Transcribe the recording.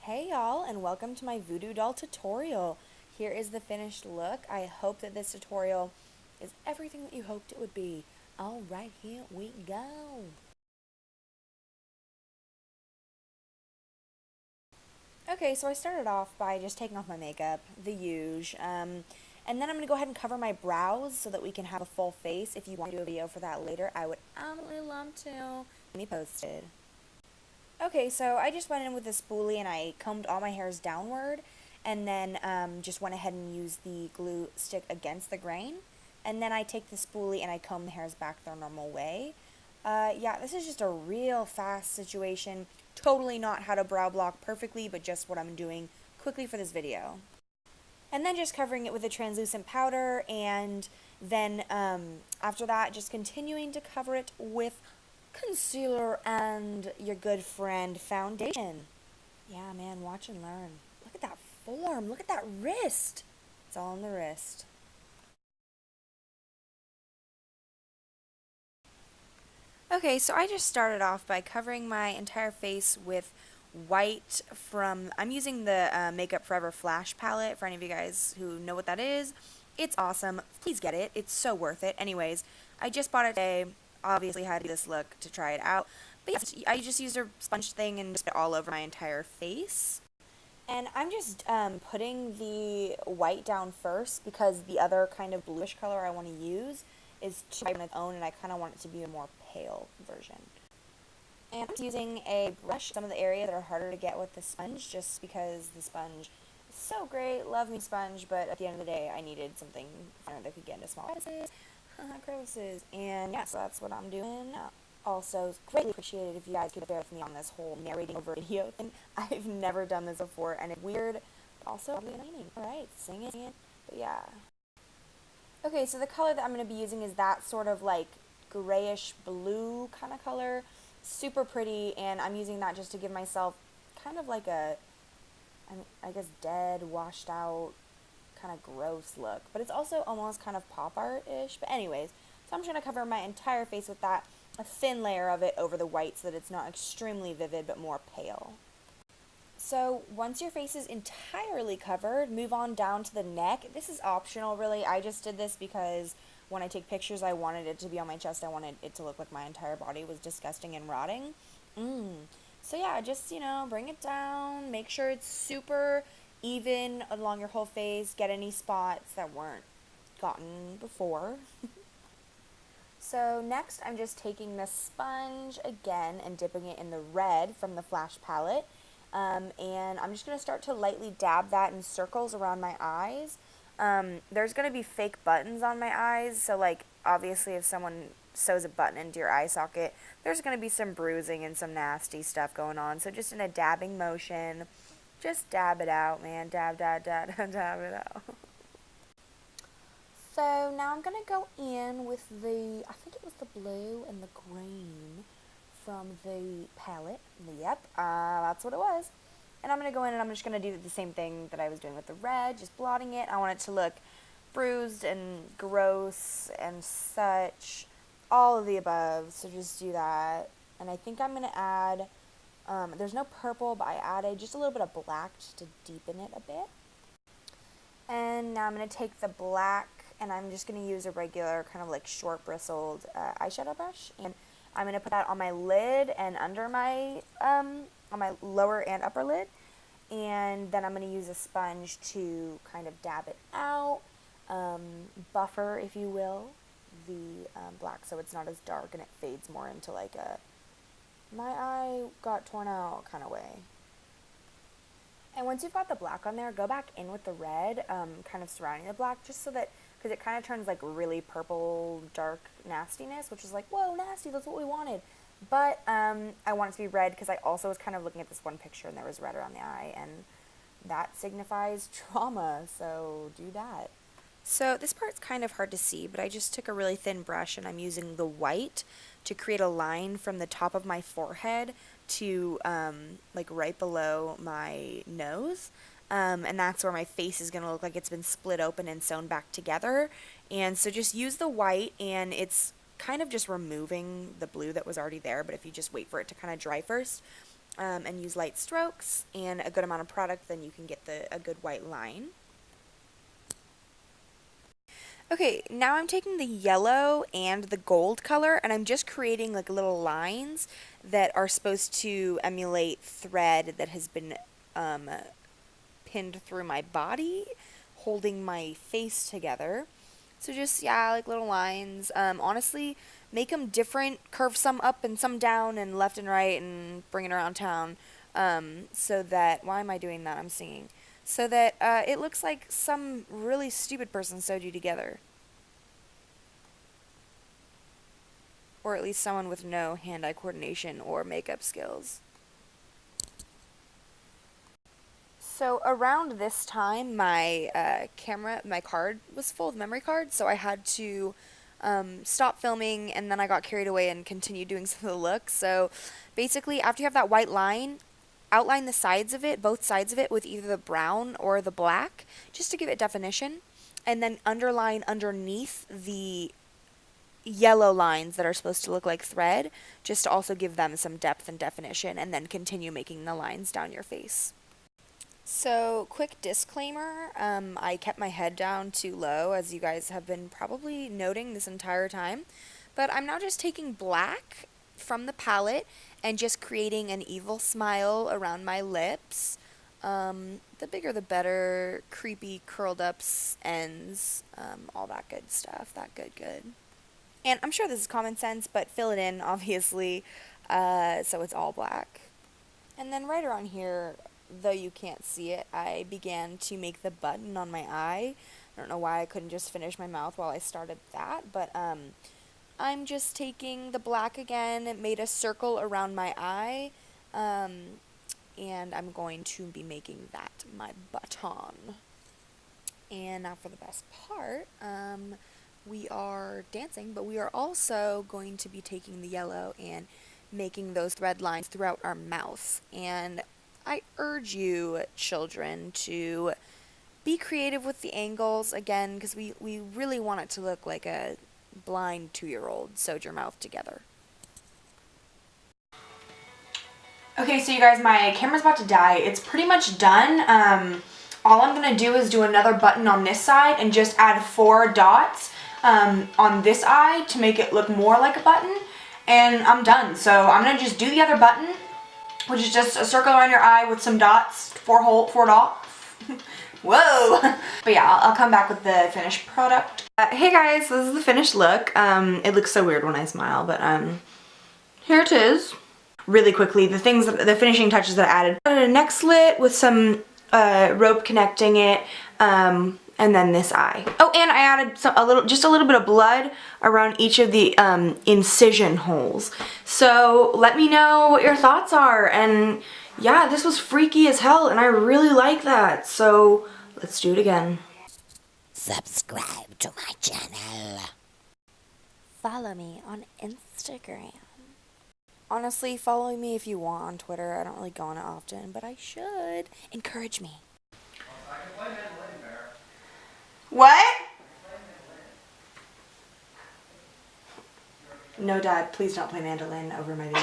Hey y'all, and welcome to my voodoo doll tutorial. Here is the finished look. I hope that this tutorial is everything that you hoped it would be. Alright, here we go. Okay, so I started off by just taking off my makeup, the huge, and then I'm going to go ahead and cover my brows so that we can have a full face. If you want to do a video for that later, I would absolutely love to. Keep me posted. Okay, so I just went in with a spoolie and I combed all my hairs downward and then just went ahead and used the glue stick against the grain. And then I take the spoolie and I comb the hairs back their normal way. Yeah, this is just a real fast situation. Totally not how to brow block perfectly, but just what I'm doing quickly for this video. And then just covering it with a translucent powder, and then after that just continuing to cover it with concealer and your good friend foundation. Yeah, man, watch and learn. Look at that form. Look at that wrist. It's all in the wrist. Okay, so I just started off by covering my entire face with white from, I'm using the Makeup Forever Flash palette for any of you guys who know what that is. It's awesome. Please get it. It's so worth it. Anyways, I just bought it today. Obviously had to do this look to try it out. But yes, I just used a sponge thing and just put it all over my entire face. And I'm just putting the white down first because the other kind of bluish color I want to use is too bright on its own, and I kind of want it to be a more pale version. And I'm just using a brush, some of the areas that are harder to get with the sponge, just because the sponge is so great. Love me sponge, but at the end of the day, I needed something that could get into small crevices. And yeah, so that's what I'm doing. Also, greatly appreciated if you guys could bear with me on this whole narrating over video thing. I've never done this before, and it's weird, but also probably entertaining. Alright, sing it. But yeah. Okay, so the color that I'm going to be using is that sort of like grayish blue kind of color. Super pretty, and I'm using that just to give myself kind of like a, I guess, dead, washed out, kind of gross look. But it's also almost kind of pop art-ish. But anyways, so I'm just going to cover my entire face with that, a thin layer of it over the white so that it's not extremely vivid but more pale. So once your face is entirely covered, move on down to the neck. This is optional, really. I just did this because when I take pictures, I wanted it to be on my chest. I wanted it to look like my entire body was disgusting and rotting. So yeah, just, bring it down. Make sure it's super even along your whole face. Get any spots that weren't gotten before. So next, I'm just taking the sponge again and dipping it in the red from the Flash palette. And I'm just going to start to lightly dab that in circles around my eyes. There's going to be fake buttons on my eyes, so like obviously if someone sews a button into your eye socket, there's going to be some bruising and some nasty stuff going on. So just in a dabbing motion, just dab it out, man. Dab, dab, dab, dab, dab it out. So now I'm going to go in with I think it was the blue and the green from the palette. Yep, that's what it was. And I'm going to go in and I'm just going to do the same thing that I was doing with the red, just blotting it. I want it to look bruised and gross and such, all of the above, so just do that. And I think I'm going to add, there's no purple, but I added just a little bit of black just to deepen it a bit. And now I'm going to take the black and I'm just going to use a regular kind of like short bristled eyeshadow brush, and I'm going to put that on my lid and under my, on my lower and upper lid, and then I'm going to use a sponge to kind of dab it out, buffer, if you will, the black so it's not as dark and it fades more into like a, my eye got torn out kind of way. And once you've got the black on there, go back in with the red, kind of surrounding the black, just so that, because it kind of turns like really purple, dark nastiness, which is like, whoa, nasty, that's what we wanted. But I want it to be red because I also was kind of looking at this one picture and there was red around the eye, and that signifies trauma, so do that. So this part's kind of hard to see, but I just took a really thin brush and I'm using the white to create a line from the top of my forehead to like right below my nose. And that's where my face is going to look like it's been split open and sewn back together. And so just use the white, and it's kind of just removing the blue that was already there, but if you just wait for it to kind of dry first. and use light strokes and a good amount of product, then you can get a good white line. Okay, now I'm taking the yellow and the gold color, and I'm just creating like little lines that are supposed to emulate thread that has been pinned through my body, holding my face together. So just, yeah, like little lines. Honestly, make them different, curve some up and some down and left and right and bring it around town. So that, why am I doing that? I'm singing. So that it looks like some really stupid person sewed you together. Or at least someone with no hand-eye coordination or makeup skills. So around this time, my my card was full of memory cards, so I had to stop filming, and then I got carried away and continued doing some of the looks. So basically, after you have that white line, outline the sides of it, both sides of it, with either the brown or the black, just to give it definition, and then underline underneath the yellow lines that are supposed to look like thread, just to also give them some depth and definition, and then continue making the lines down your face. So, quick disclaimer, I kept my head down too low, as you guys have been probably noting this entire time, but I'm now just taking black from the palette and just creating an evil smile around my lips. The bigger the better, creepy curled ups, ends, all that good stuff, that good. And I'm sure this is common sense, but fill it in, obviously, so it's all black. And then right around here, though you can't see it, I began to make the button on my eye. I don't know why I couldn't just finish my mouth while I started that, but I'm just taking the black again, it made a circle around my eye, and I'm going to be making that my button. And now for the best part, we are dancing, but we are also going to be taking the yellow and making those thread lines throughout our mouth. And I urge you, children, to be creative with the angles, again, because we really want it to look like a blind 2-year-old sewed your mouth together. Okay, so you guys, my camera's about to die. It's pretty much done. All I'm going to do is do another button on this side and just add 4 dots on this eye to make it look more like a button, and I'm done. So I'm going to just do the other button, which is just a circle around your eye with some dots, 4 dots. Whoa! But yeah, I'll come back with the finished product. Hey guys, this is the finished look. It looks so weird when I smile, but here it is. Really quickly, the finishing touches that I added. I added a neck slit with some rope connecting it, and then this eye. Oh, and I added just a little bit of blood around each of the incision holes. So let me know what your thoughts are. And yeah, this was freaky as hell, and I really like that. So let's do it again. Subscribe to my channel. Follow me on Instagram. Honestly, follow me if you want on Twitter. I don't really go on it often, but I should. Encourage me. I can play mandolin, Bear. What? No, Dad, please don't play mandolin over my video.